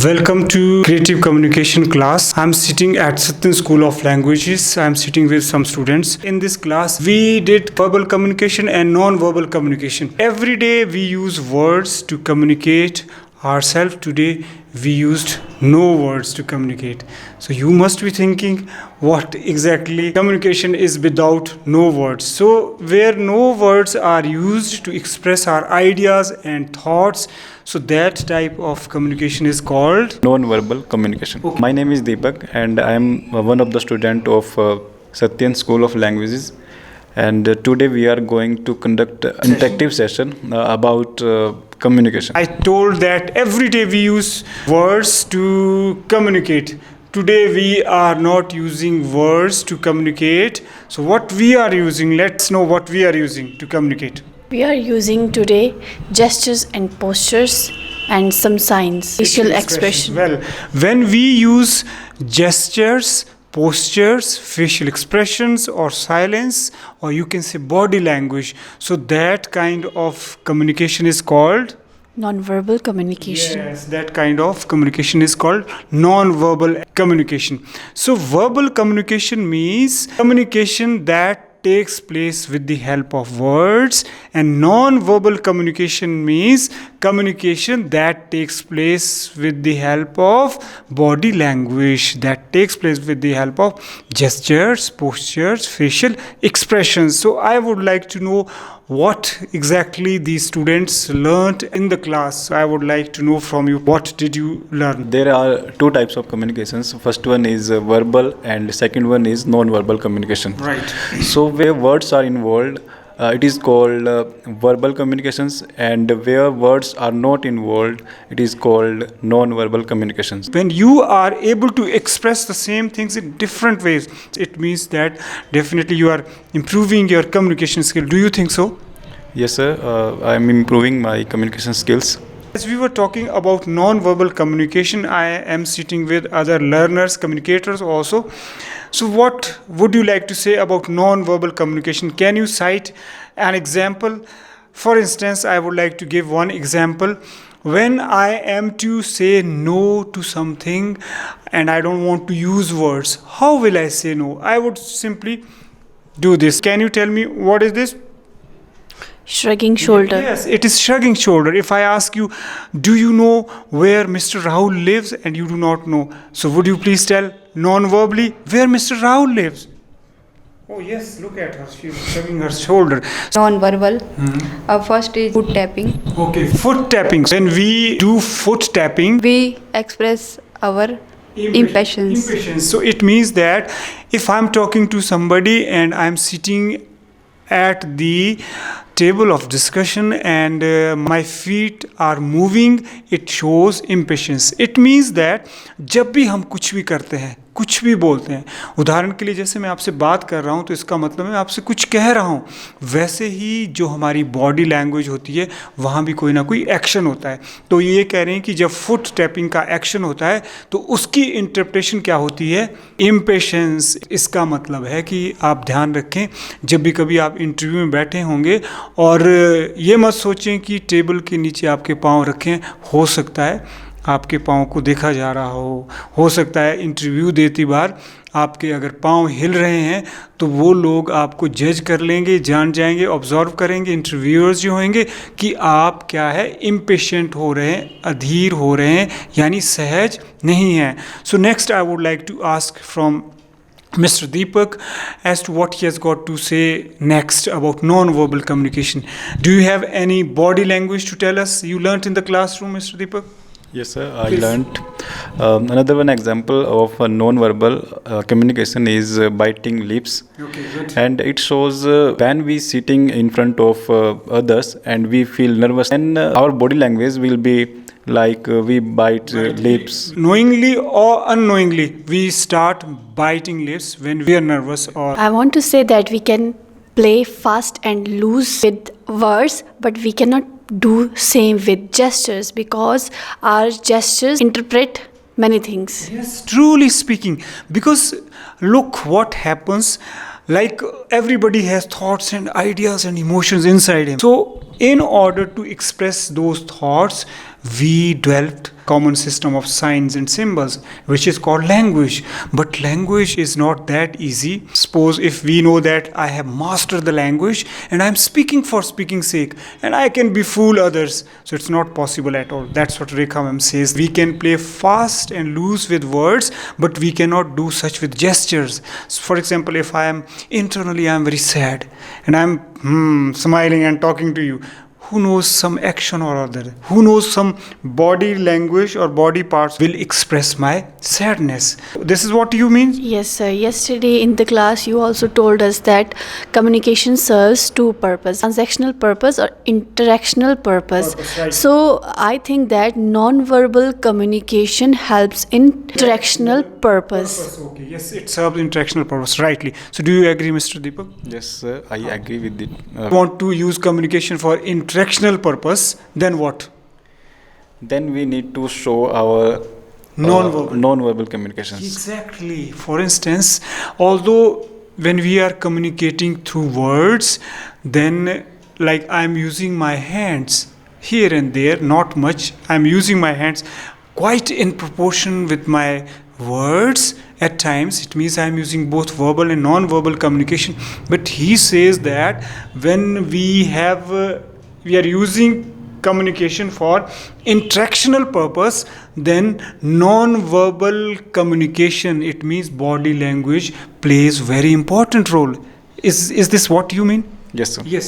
Welcome to Creative Communication class. I'm sitting at Satyan School of Languages. I'm sitting with some students. In this class, we did verbal communication and non-verbal communication. Every day we use words to communicate ourselves. Today we used no words to communicate. So you must be thinking what exactly communication is without no words. So where no words are used to express our ideas and thoughts, so that type of communication is called Non-verbal communication. Okay. My name is Deepak and I am one of the student of Satyan School of Languages. And today we are going to conduct an interactive session about communication. I told that every day we use words to communicate. Today we are not using words to communicate. So what we are using, let's know what we are using to communicate. We are using today gestures and postures and some signs, facial expression. Well, when we use gestures, postures, facial expressions or silence, or you can say body language, so that kind of communication is called Non-verbal communication. Yes, that kind of communication is called non-verbal communication. So verbal communication means communication that takes place with the help of words, and non-verbal communication means communication that takes place with the help of body language, that takes place with the help of gestures, postures, facial expressions. So I would like to know what exactly these students learned in the class. I would like to know from you, what did you learn? There are two types of communications. First one is verbal and second one is non-verbal communication. Right. So where words are involved, it is called verbal communications, and where words are not involved, it is called non-verbal communications. When you are able to express the same things in different ways, it means that definitely you are improving your communication skill. Do you think so? Yes, sir. I am improving my communication skills. As we were talking about non-verbal communication, I am sitting with other learners, communicators also. So what would you like to say about non-verbal communication? Can you cite an example? For instance, I would like to give one example. When I am to say no to something and I don't want to use words, how will I say no? I would simply do this. Can you tell me what is this? Shrugging shoulder. Yes, it is shrugging shoulder. If I ask you, do you know where Mr. Rahul lives, and you do not know, so would you please tell non-verbally where Mr. Rahul lives? Oh yes, look at her. She is shrugging her shoulder. Non-verbal. First is foot tapping. Okay, foot tapping. When we do foot tapping, We express our impatience. So it means that if I'm talking to somebody and I'm sitting at the table of discussion and my feet are moving, it shows impatience. It means that जब भी हम कुछ भी करते हैं, कुछ भी बोलते हैं, उदाहरण के लिए जैसे मैं आपसे बात कर रहा हूँ तो इसका मतलब मैं आपसे कुछ कह रहा हूँ, वैसे ही जो हमारी बॉडी लैंग्वेज होती है वहाँ भी कोई ना कोई एक्शन होता है. तो ये कह रहे हैं कि जब फुट टैपिंग का एक्शन होता है तो उसकी इंटरप्रिटेशन क्या होती है? इम्पेशेंस. इसका मतलब है कि आप ध्यान रखें, जब भी कभी आप इंटरव्यू में बैठे होंगे और ये मत सोचें कि टेबल के नीचे आपके पाँव रखें. हो सकता है आपके पाँव को देखा जा रहा हो सकता है इंटरव्यू देती बार आपके अगर पाँव हिल रहे हैं तो वो लोग आपको जज कर लेंगे, जान जाएंगे, ऑब्जर्व करेंगे, इंटरव्यूअर्स जो होंगे कि आप क्या है, इम्पेशेंट हो रहे हैं, अधीर हो रहे हैं, यानी सहज नहीं हैं. So next I would like to ask from Mr. Deepak as to what he has got to say next about non-verbal communication. Do you have any body language to tell us you learnt in the classroom, Mr. Deepak? Yes, sir. I Please. learnt. Another one example of non-verbal communication is biting lips. Okay, good. And it shows when we sitting in front of others and we feel nervous, and our body language will be like we bite lips. Knowingly or unknowingly, we start biting lips when we are nervous or... I want to say that we can play fast and loose with words, but we cannot do same with gestures because our gestures interpret many things. Yes, truly speaking, because look what happens, like everybody has thoughts and ideas and emotions inside him. So in order to express those thoughts, we developed common system of signs and symbols, which is called language. But language is not that easy. Suppose if we know that I have mastered the language and I'm speaking for speaking's sake, and I can befool others, so it's not possible at all. That's what Rekha ma'am says. We can play fast and loose with words, but we cannot do such with gestures. So for example, if I am internally, I am very sad and I'm smiling and talking to you, who knows some action or other, who knows some body language or body parts will express my sadness. This is what you mean? Yes, sir. Yesterday in the class, you also told us that communication serves two purposes: transactional purpose or interactional purpose. Purpose, right. So I think that non-verbal communication helps in interactional purpose. Okay, yes, it serves interactional purpose, rightly. So do you agree, Mr. Deepak? Yes, I agree with it. Want to use communication for interactional purpose, then what? Then we need to show our non-verbal communications. Exactly. For instance, although when we are communicating through words, then like I'm using my hands here and there, not much. I'm using my hands quite in proportion with my words at times. It means I'm using both verbal and non-verbal communication. But he says that when we are using communication for interactional purpose, then non-verbal communication, it means body language, plays very important role. Is this what you mean? Yes, sir. Yes.